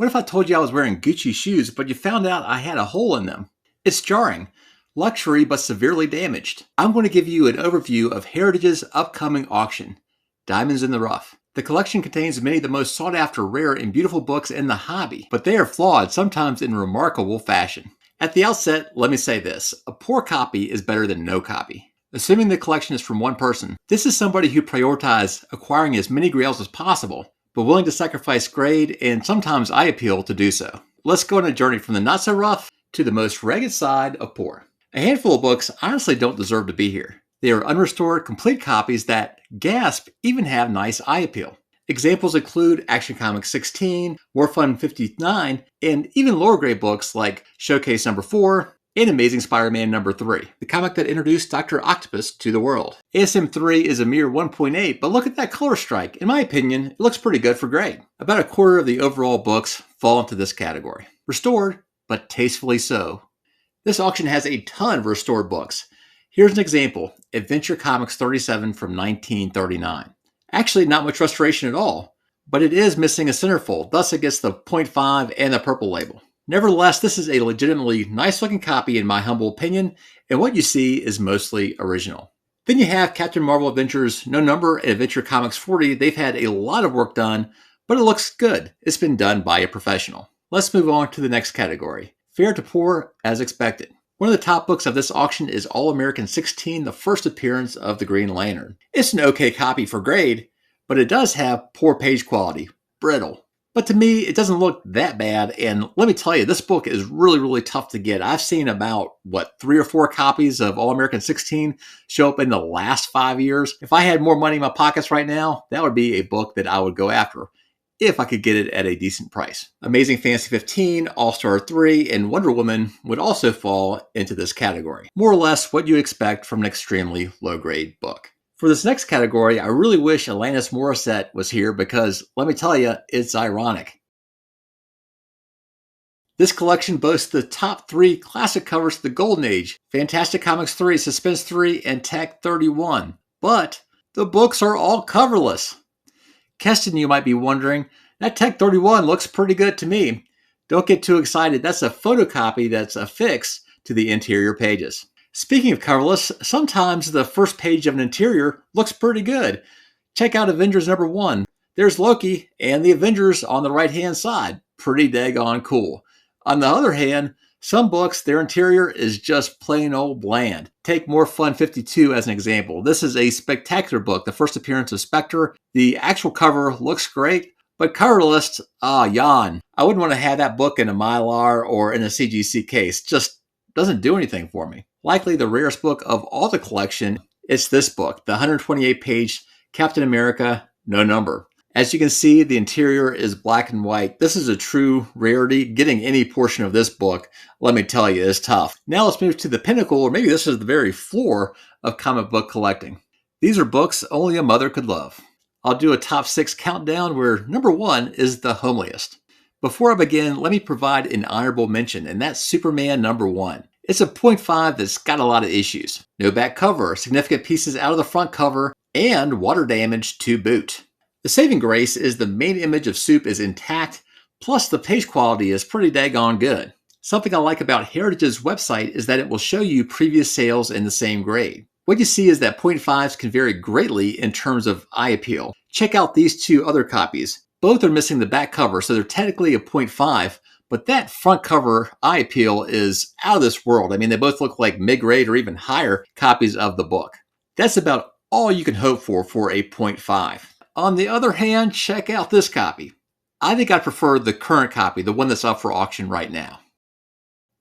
What if I told you I was wearing Gucci shoes, but you found out I had a hole in them? It's jarring. Luxury, but severely damaged. I'm going to give you an overview of Heritage's upcoming auction, Diamonds in the Rough. The collection contains many of the most sought after, rare, and beautiful books in the hobby, but they are flawed, sometimes in remarkable fashion. At the outset, let me say this. A poor copy is better than no copy. Assuming the collection is from one person, this is somebody who prioritizes acquiring as many grails as possible, but willing to sacrifice grade and sometimes eye appeal to do so. Let's go on a journey from the not so rough to the most ragged side of poor. A handful of books honestly don't deserve to be here. They are unrestored, complete copies that, gasp, even have nice eye appeal. Examples include Action Comics 16, More Fun 59, and even lower grade books like Showcase number 4 and Amazing Spider-Man number 3, the comic that introduced Dr. Octopus to the world. ASM 3 is a mere 1.8, but look at that color strike. In my opinion, it looks pretty good for grade. About a quarter of the overall books fall into this category. Restored, but tastefully so. This auction has a ton of restored books. Here's an example, Adventure Comics 37 from 1939. Actually, not much restoration at all, but it is missing a centerfold, thus it gets the 0.5 and the purple label. Nevertheless, this is a legitimately nice looking copy in my humble opinion, and what you see is mostly original. Then you have Captain Marvel Adventures No Number and Adventure Comics 40. They've had a lot of work done, but it looks good. It's been done by a professional. Let's move on to the next category. Fair to poor as expected. One of the top books of this auction is All-American 16, the first appearance of the Green Lantern. It's an okay copy for grade, but it does have poor page quality, brittle. But to me, it doesn't look that bad, and let me tell you, this book is really tough to get. I've seen about, 3 or 4 copies of All-American 16 show up in the last 5 years. If I had more money in my pockets right now, that would be a book that I would go after, if I could get it at a decent price. Amazing Fantasy 15, All-Star 3, and Wonder Woman would also fall into this category. More or less what you expect from an extremely low-grade book. For this next category, I really wish Alanis Morissette was here because, let me tell you, it's ironic. This collection boasts the top 3 classic covers of the Golden Age, Fantastic Comics 3, Suspense 3, and Tech 31. But the books are all coverless. Keston, you might be wondering, that Tech 31 looks pretty good to me. Don't get too excited. That's a photocopy that's affixed to the interior pages. Speaking of coverless, sometimes the first page of an interior looks pretty good. Check out Avengers number 1. There's Loki and the Avengers on the right-hand side. Pretty daggone cool. On the other hand, some books, their interior is just plain old bland. Take More Fun 52 as an example. This is a spectacular book, the first appearance of Spectre. The actual cover looks great, but coverless, yawn. I wouldn't want to have that book in a Mylar or in a CGC case. Just doesn't do anything for me. Likely the rarest book of all the collection, it's this book, the 128-page Captain America No Number. As you can see, the interior is black and white. This is a true rarity. Getting any portion of this book, let me tell you, is tough. Now let's move to the pinnacle, or maybe this is the very floor of comic book collecting. These are books only a mother could love. I'll do a top 6 countdown where number 1 is the homeliest. Before I begin, let me provide an honorable mention, and that's Superman number 1. It's a 0.5 that's got a lot of issues. No back cover, significant pieces out of the front cover, and water damage to boot. The saving grace is the main image of Soup is intact, plus the page quality is pretty daggone good. Something I like about Heritage's website is that it will show you previous sales in the same grade. What you see is that 0.5s can vary greatly in terms of eye appeal. Check out these 2 other copies. Both are missing the back cover, so they're technically a 0.5, but that front cover eye appeal is out of this world. I mean, they both look like mid-grade or even higher copies of the book. That's about all you can hope for a 0.5. On the other hand, check out this copy. I think I prefer the current copy, the one that's up for auction right now.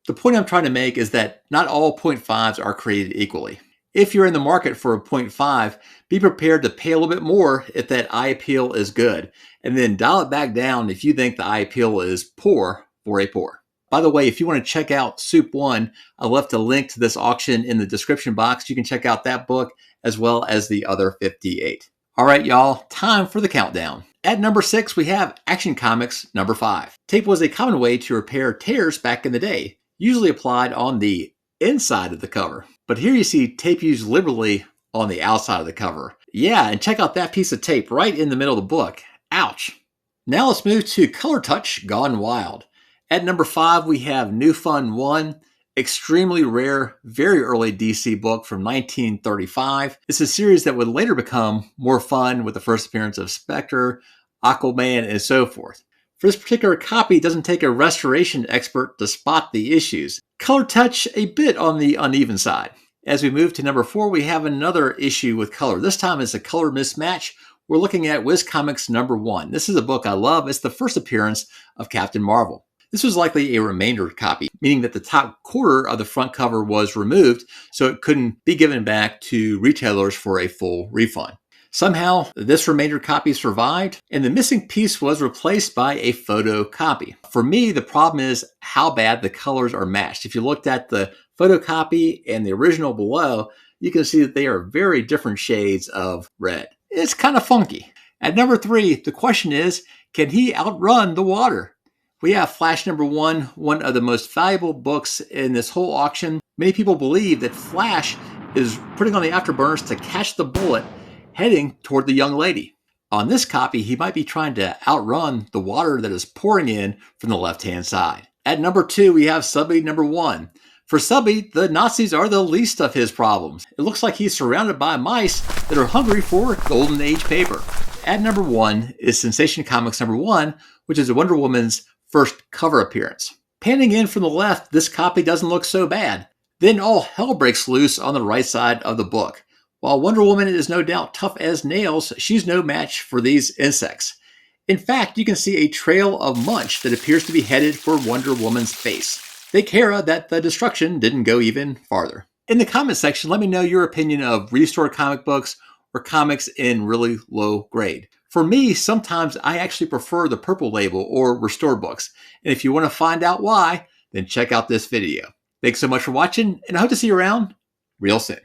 The point I'm trying to make is that not all 0.5s are created equally. If you're in the market for a 0.5, be prepared to pay a little bit more if that eye appeal is good, and then dial it back down if you think the eye appeal is poor for a poor. By the way, if you want to check out Soup 1, I left a link to this auction in the description box. You can check out that book as well as the other 58. All right, y'all, time for the countdown. At number 6, we have Action Comics number 5. Tape was a common way to repair tears back in the day, usually applied on the inside of the cover. But here you see tape used liberally on the outside of the cover. Yeah, and check out that piece of tape right in the middle of the book. Ouch. Now let's move to Color Touch Gone Wild. At number 5, we have New Fun 1, extremely rare, very early DC book from 1935. It's a series that would later become more fun with the first appearance of Spectre, Aquaman, and so forth. For this particular copy, it doesn't take a restoration expert to spot the issues. Color touch a bit on the uneven side. As we move to number 4, we have another issue with color. This time it's a color mismatch. We're looking at Wiz Comics number 1. This is a book I love. It's the first appearance of Captain Marvel. This was likely a remainder copy, meaning that the top quarter of the front cover was removed, so it couldn't be given back to retailers for a full refund. Somehow, this remainder copy survived, and the missing piece was replaced by a photocopy. For me, the problem is how bad the colors are matched. If you looked at the photocopy and the original below, you can see that they are very different shades of red. It's kind of funky. At number 3, the question is, can he outrun the water? We have Flash number 1, one of the most valuable books in this whole auction. Many people believe that Flash is putting on the afterburners to catch the bullet heading toward the young lady. On this copy, he might be trying to outrun the water that is pouring in from the left-hand side. At number 2, we have Subby number 1. For Subby, the Nazis are the least of his problems. It looks like he's surrounded by mice that are hungry for Golden Age paper. At number 1 is Sensation Comics number 1, which is Wonder Woman's first cover appearance. Panning in from the left, this copy doesn't look so bad. Then all hell breaks loose on the right side of the book. While Wonder Woman is no doubt tough as nails, she's no match for these insects. In fact, you can see a trail of munch that appears to be headed for Wonder Woman's face. Thank Hera that the destruction didn't go even farther. In the comment section, let me know your opinion of restored comic books or comics in really low grade. For me, sometimes I actually prefer the purple label or restored books. And if you want to find out why, then check out this video. Thanks so much for watching, and I hope to see you around real soon.